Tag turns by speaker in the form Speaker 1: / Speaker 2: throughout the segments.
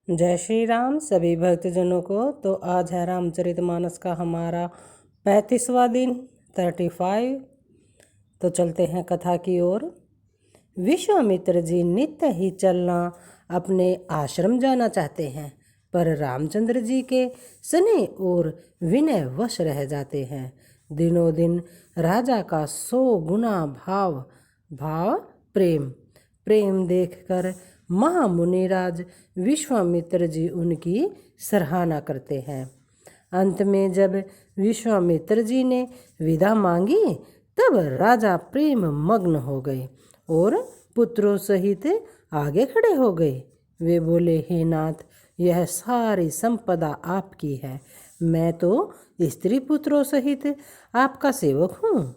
Speaker 1: जय श्री राम सभी भक्तजनों को। तो आज है रामचरितमानस का हमारा 35वां दिन 35। तो चलते हैं कथा की ओर। विश्वामित्र जी नित्य ही चलना अपने आश्रम जाना चाहते हैं, पर रामचंद्र जी के स्नेह और विनय वश रह जाते हैं। दिनों दिन राजा का 100 गुना भाव प्रेम देखकर महामुनिराज विश्वामित्र जी उनकी सराहना करते हैं। अंत में जब विश्वामित्र जी ने विदा मांगी, तब राजा प्रेम मग्न हो गए और पुत्रों सहित आगे खड़े हो गए। वे बोले, हे नाथ, यह सारी संपदा आपकी है। मैं तो स्त्री पुत्रों सहित आपका सेवक हूँ।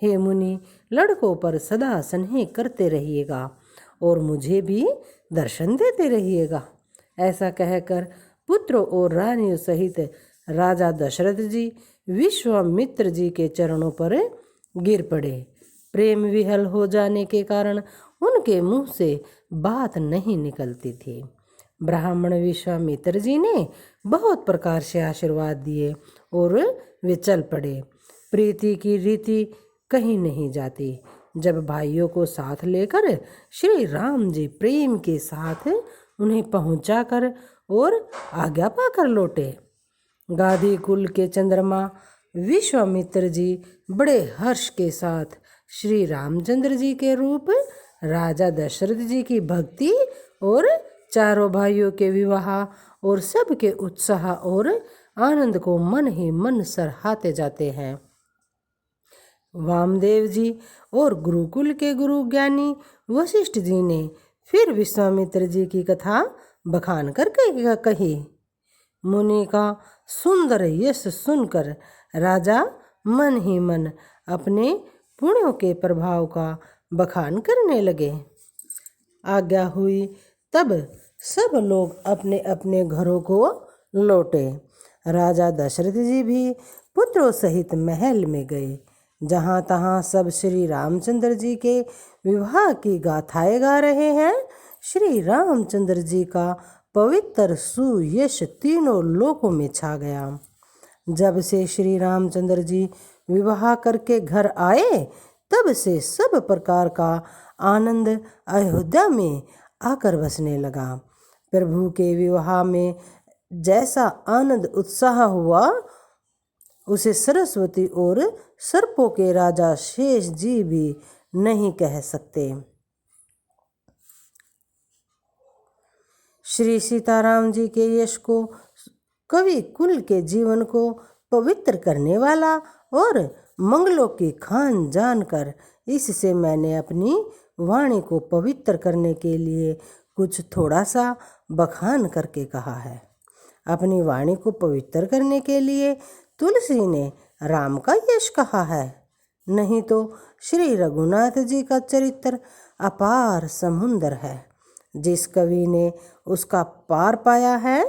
Speaker 1: हे मुनि, लड़कों पर सदा स्नेह करते रहिएगा और मुझे भी दर्शन देते रहिएगा। ऐसा कहकर पुत्रों और रानियों सहित राजा दशरथ जी विश्वामित्र जी के चरणों पर गिर पड़े। प्रेम विहल हो जाने के कारण उनके मुंह से बात नहीं निकलती थी। ब्राह्मण विश्वामित्र जी ने बहुत प्रकार से आशीर्वाद दिए और वे चल पड़े। प्रीति की रीति कहीं नहीं जाती। जब भाइयों को साथ लेकर श्री राम जी प्रेम के साथ उन्हें पहुंचाकर और आज्ञा पाकर लौटे। गाधी कुल के चंद्रमा विश्वामित्र जी बड़े हर्ष के साथ श्री रामचंद्र जी के रूप, राजा दशरथ जी की भक्ति और चारों भाइयों के विवाह और सबके उत्साह और आनंद को मन ही मन सराहते जाते हैं। वामदेव जी और गुरुकुल के गुरु ज्ञानी वशिष्ठ जी ने फिर विश्वामित्र जी की कथा बखान करके कही। मुनि का सुंदर यश सुनकर राजा मन ही मन अपने पुण्यों के प्रभाव का बखान करने लगे। आज्ञा हुई तब सब लोग अपने अपने घरों को लौटे। राजा दशरथ जी भी पुत्रों सहित महल में गए। जहाँ तहाँ सब श्री रामचंद्र जी के विवाह की गाथाएं गा रहे हैं। श्री रामचंद्र जी का पवित्र सुयश तीनों लोकों में छा गया। जब से श्री रामचंद्र जी विवाह करके घर आए, तब से सब प्रकार का आनंद अयोध्या में आकर बसने लगा। प्रभु के विवाह में जैसा आनंद उत्साह हुआ, उसे सरस्वती और सर्पों के राजा शेष जी भी नहीं कह सकते। श्री सीताराम जी के यश को, कवि कुल के जीवन को पवित्र करने वाला और मंगलों की खान जानकर इससे मैंने अपनी वाणी को पवित्र करने के लिए कुछ थोड़ा सा बखान करके कहा है। अपनी वाणी को पवित्र करने के लिए तुलसी ने राम का यश कहा है, नहीं तो श्री रघुनाथ जी का चरित्र अपार समुंदर है। जिस कवि ने उसका पार पाया है,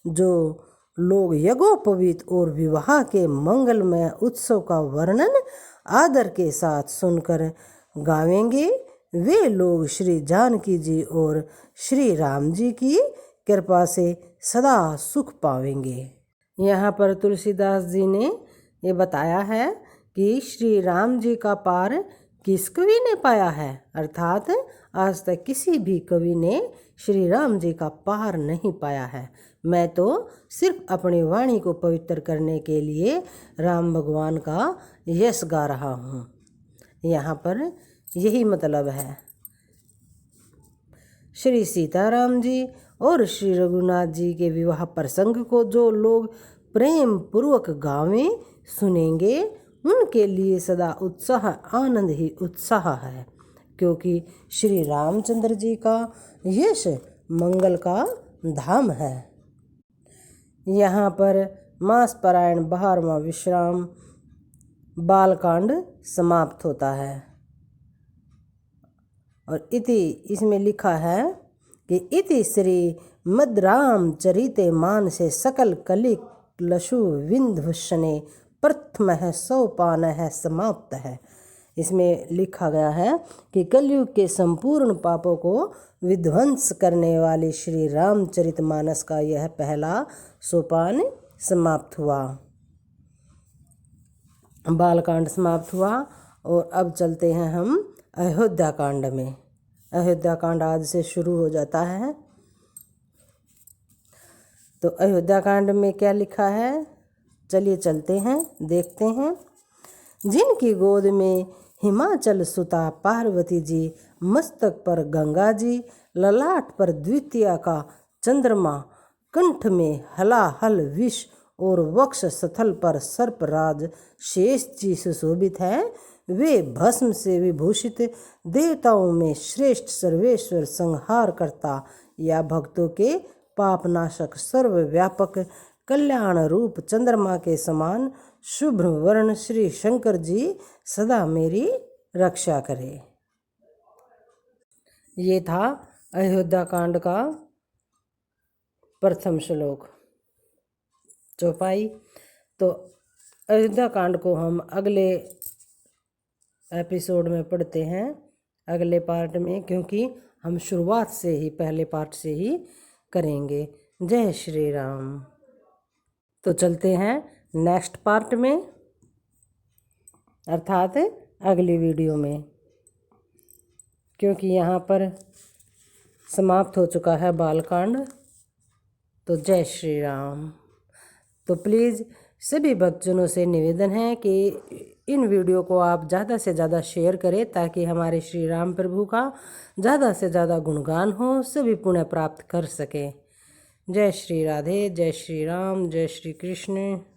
Speaker 1: जो लोग यज्ञोपवीत और विवाह के मंगलमय उत्सव का वर्णन आदर के साथ सुनकर गावेंगे, वे लोग श्री जानकी जी और श्री राम जी की कृपा से सदा सुख पावेंगे। यहाँ पर तुलसीदास जी ने ये बताया है कि श्री राम जी का पार किस कवि ने पाया है, अर्थात आज तक किसी भी कवि ने श्री राम जी का पार नहीं पाया है। मैं तो सिर्फ अपनी वाणी को पवित्र करने के लिए राम भगवान का यश गा रहा हूँ। यहाँ पर यही मतलब है। श्री सीताराम जी और श्री रघुनाथ जी के विवाह प्रसंग को जो लोग प्रेम पूर्वक गावें सुनेंगे, उनके लिए सदा उत्साह आनंद ही उत्साह है, क्योंकि श्री रामचंद्र जी का यश मंगल का धाम है। यहाँ पर मास पारायण 12वां विश्राम बालकांड समाप्त होता है। और इति इसमें लिखा है कि इति श्री मद्राम चरिते मानसे सकल कलिक लशु विंध्यभूषणे प्रथम सोपान समाप्त है। इसमें लिखा गया है कि कलयुग के संपूर्ण पापों को विध्वंस करने वाले श्री रामचरितमानस का यह पहला सोपान समाप्त हुआ। बालकांड समाप्त हुआ और अब चलते हैं हम अयोध्या कांड में। अयोध्या कांड आज से शुरू हो जाता है। तो अयोध्या कांड में क्या लिखा है, चलिए चलते हैं, देखते हैं। जिनकी गोद में हिमाचल सुता पार्वती जी, मस्तक पर गंगा जी, ललाट पर द्वितीया का चंद्रमा, कंठ में हलाहल विष और वक्ष स्थल पर सर्पराज शेष जी सुशोभित है, वे भस्म से विभूषित देवताओं में श्रेष्ठ सर्वेश्वर संहार करता या भक्तों के पापनाशक सर्वव्यापक कल्याण रूप चंद्रमा के समान शुभ्र वर्ण श्री शंकर जी सदा मेरी रक्षा करे। ये था अयोध्या कांड का प्रथम श्लोक चौपाई। तो अयोध्या कांड को हम अगले एपिसोड में पढ़ते हैं, अगले पार्ट में, क्योंकि हम शुरुआत से ही पहले पार्ट से ही करेंगे। जय श्री राम। तो चलते हैं नेक्स्ट पार्ट में, अर्थात अगली वीडियो में, क्योंकि यहाँ पर समाप्त हो चुका है बालकांड। तो जय श्री राम। तो प्लीज़ सभी भक्तजनों से निवेदन है कि इन वीडियो को आप ज़्यादा से ज़्यादा शेयर करें, ताकि हमारे श्री राम प्रभु का ज़्यादा से ज़्यादा गुणगान हो, सभी पुण्य प्राप्त कर सकें। जय श्री राधे, जय श्री राम, जय श्री कृष्ण।